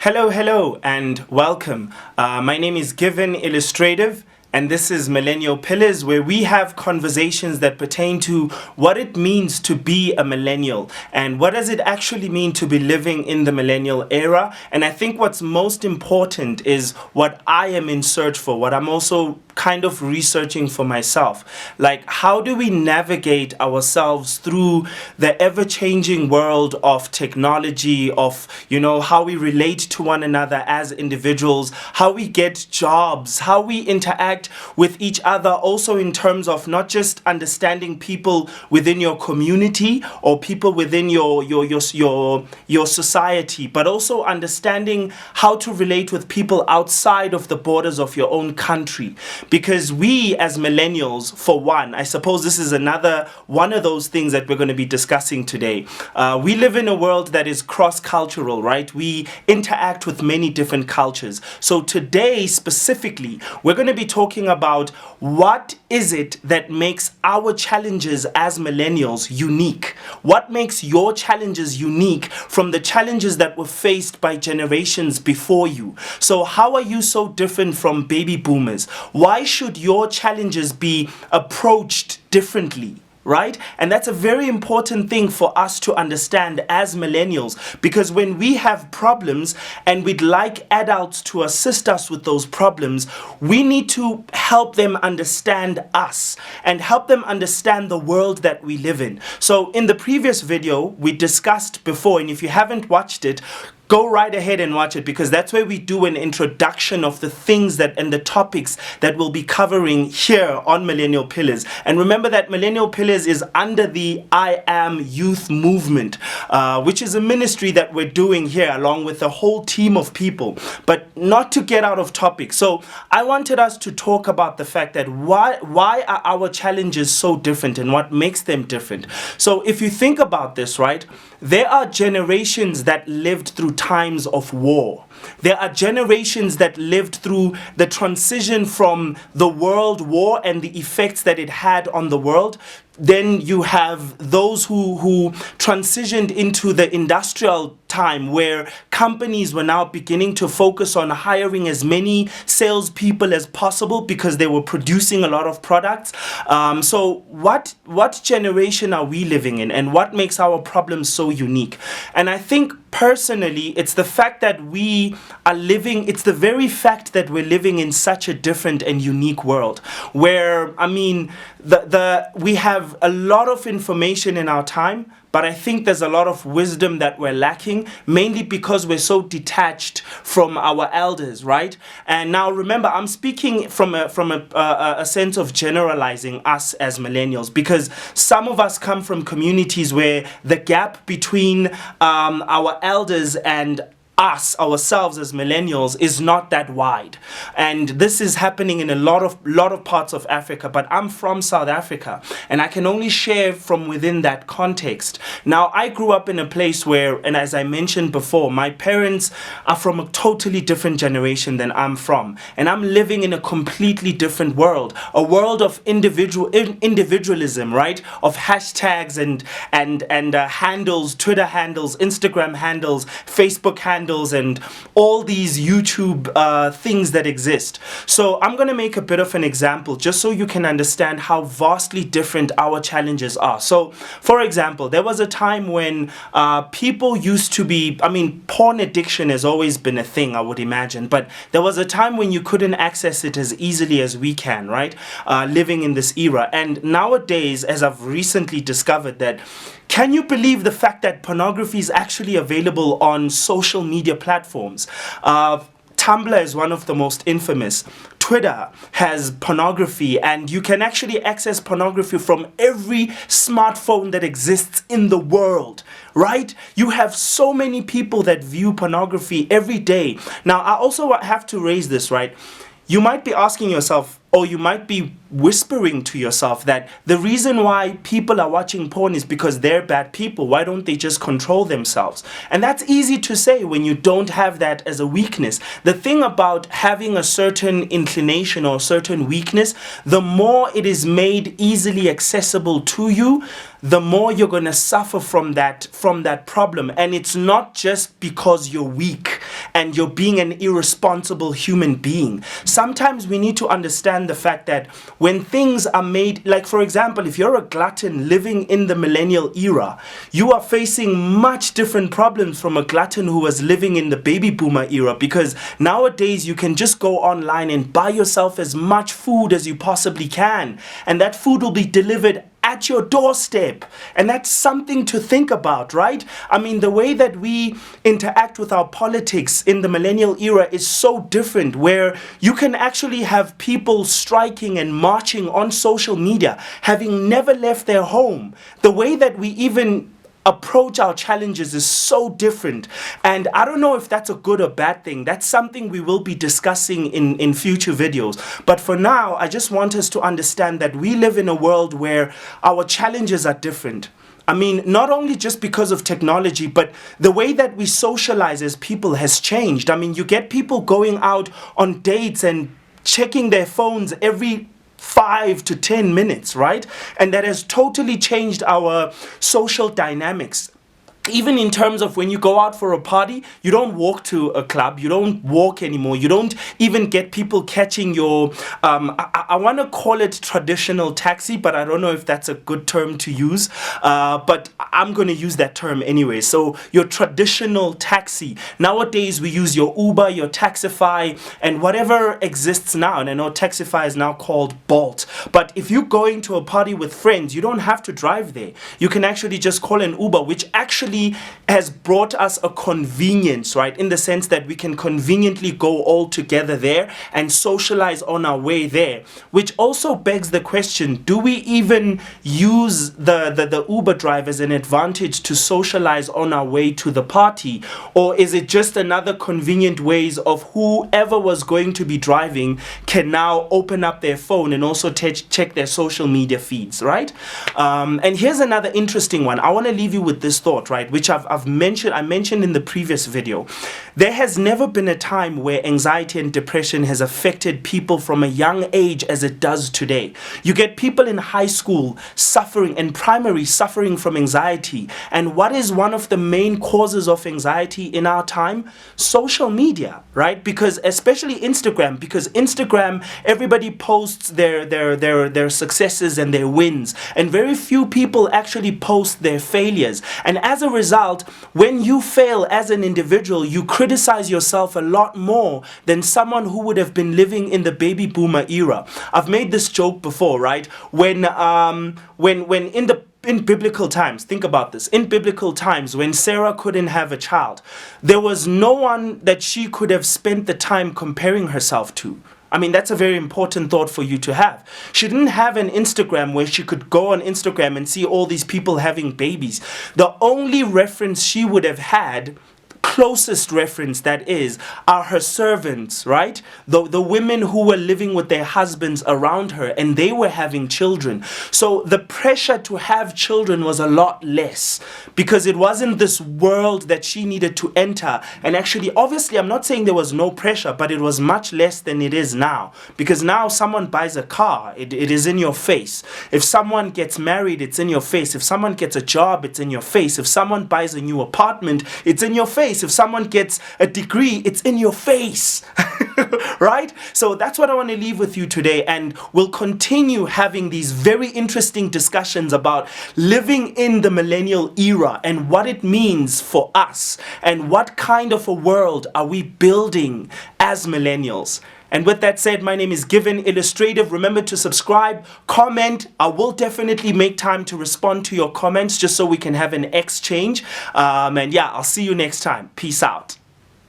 Hello, and welcome. My name is Given Illustrative, and this is Millennial Pillars, where we have conversations that pertain to what it means to be a millennial and what does it actually mean to be living in the millennial era. And I think what's most important is what I am in search for, what I'm also kind of researching for myself. Like, how do we navigate ourselves through the ever-changing world of technology, of, how we relate to one another as individuals, how we get jobs, how we interact with each other, also in terms of not just understanding people within your community or people within your society, but also understanding how to relate with people outside of the borders of your own country. Because we as millennials, for one, I suppose this is another one of those things that we're going to be discussing today. We live in a world that is cross-cultural, right? We interact with many different cultures. So today specifically, we're going to be talking about what is it that makes our challenges as millennials unique? What makes your challenges unique from the challenges that were faced by generations before you? So how are you so different from baby boomers? Why should your challenges be approached differently? Right? And that's a very important thing for us to understand as millennials, because when we have problems and we'd like adults to assist us with those problems, we need to help them understand us and help them understand the world that we live in. So in the previous video, we discussed before, and if you haven't watched it, go right ahead and watch it, because that's where we do an introduction of the things that and the topics that we'll be covering here on Millennial Pillars. And remember that Millennial Pillars is under the I Am Youth Movement, which is a ministry that we're doing here along with a whole team of people, but not to get out of topic. So I wanted us to talk about the fact that why are our challenges so different and what makes them different. So if you think about this, right, there are generations that lived through times of war. There are generations that lived through the transition from the World War and the effects that it had on the world. Then you have those who transitioned into the industrial time, where companies were now beginning to focus on hiring as many salespeople as possible because they were producing a lot of products. So what generation are we living in, and what makes our problems so unique? And I think personally, it's the fact that we are living, it's the very fact that we're living in such a different and unique world, where, we have a lot of information in our time, but I think there's a lot of wisdom that we're lacking, mainly because we're so detached from our elders, right? And now remember, I'm speaking from a sense of generalizing us as millennials, because some of us come from communities where the gap between our elders and ourselves as millennials is not that wide. And this is happening in a lot of parts of Africa, but I'm from South Africa and I can only share from within that context. Now, I grew up in a place where, and as I mentioned before, my parents are from a totally different generation than I'm from, and I'm living in a completely different world, a world of individualism, right? Of hashtags and handles, Twitter handles, Instagram handles, Facebook handles, and all these YouTube things that exist. So I'm going to make a bit of an example just so you can understand how vastly different our challenges are. So, for example, there was a time when people used to be, porn addiction has always been a thing, I would imagine, but there was a time when you couldn't access it as easily as we can, right? Living in this era. And nowadays, as I've recently discovered that, can you believe the fact that pornography is actually available on social media platforms? Tumblr is one of the most infamous. Twitter has pornography, and you can actually access pornography from every smartphone that exists in the world, right? You have so many people that view pornography every day. Now, I also have to raise this, right? You might be asking yourself, or you might be whispering to yourself that the reason why people are watching porn is because they're bad people. Why don't they just control themselves? And that's easy to say when you don't have that as a weakness. The thing about having a certain inclination or a certain weakness, the more it is made easily accessible to you, the more you're going to suffer from that problem. And it's not just because you're weak and you're being an irresponsible human being. Sometimes we need to understand the fact that when things are made, like for example, if you're a glutton living in the millennial era, you are facing much different problems from a glutton who was living in the baby boomer era, because nowadays you can just go online and buy yourself as much food as you possibly can, and that food will be delivered at your doorstep. And that's something to think about, right? I mean, the way that we interact with our politics in the millennial era is so different, where you can actually have people striking and marching on social media, having never left their home. The way that we even approach our challenges is so different, and I don't know if that's a good or bad thing. That's something we will be discussing in future videos, but for now I just want us to understand that we live in a world where our challenges are different. I mean, not only just because of technology, but the way that we socialize as people has changed. I mean, you get people going out on dates and checking their phones every 5 to 10 minutes, right? And that has totally changed our social dynamics. Even in terms of when you go out for a party, you don't walk to a club, you don't walk anymore, you don't even get people catching your, I want to call it traditional taxi, but I don't know if that's a good term to use, but I'm going to use that term anyway. So your traditional taxi. Nowadays we use your Uber, your Taxify, and whatever exists now. And I know Taxify is now called Bolt. But if you're going to a party with friends, you don't have to drive there. You can actually just call an Uber, which actually has brought us a convenience, right? In the sense that we can conveniently go all together there and socialize on our way there, which also begs the question, do we even use the Uber drive as an advantage to socialize on our way to the party? Or is it just another convenient ways of whoever was going to be driving can now open up their phone and also check their social media feeds, right? And here's another interesting one. I want to leave you with this thought, right? Which I mentioned in the previous video. There has never been a time where anxiety and depression has affected people from a young age as it does today. You get people in high school suffering and primary suffering from anxiety. And what is one of the main causes of anxiety in our time? Social media, right? Because especially Instagram, because Instagram, everybody posts their successes and their wins, and very few people actually post their failures. And as a result, when you fail as an individual, you criticize yourself a lot more than someone who would have been living in the baby boomer era. I've made this joke before, right? When in biblical times, think about this. In biblical times, when Sarah couldn't have a child, there was no one that she could have spent the time comparing herself to. I mean, that's a very important thought for you to have. She didn't have an Instagram where she could go on Instagram and see all these people having babies. The only reference she would have had, closest reference that is, are her servants, right? The women who were living with their husbands around her, and they were having children. So the pressure to have children was a lot less, because it wasn't this world that she needed to enter. And actually, obviously, I'm not saying there was no pressure, but it was much less than it is now. Because now someone buys a car, it is in your face. If someone gets married, it's in your face. If someone gets a job, it's in your face. If someone buys a new apartment, it's in your face. If someone gets a degree, it's in your face. Right? So that's what I want to leave with you today, and we'll continue having these very interesting discussions about living in the millennial era and what it means for us, and what kind of a world are we building as millennials. And with that said, my name is Given Illustrative. Remember to subscribe, comment. I will definitely make time to respond to your comments just so we can have an exchange. And yeah, I'll see you next time. Peace out.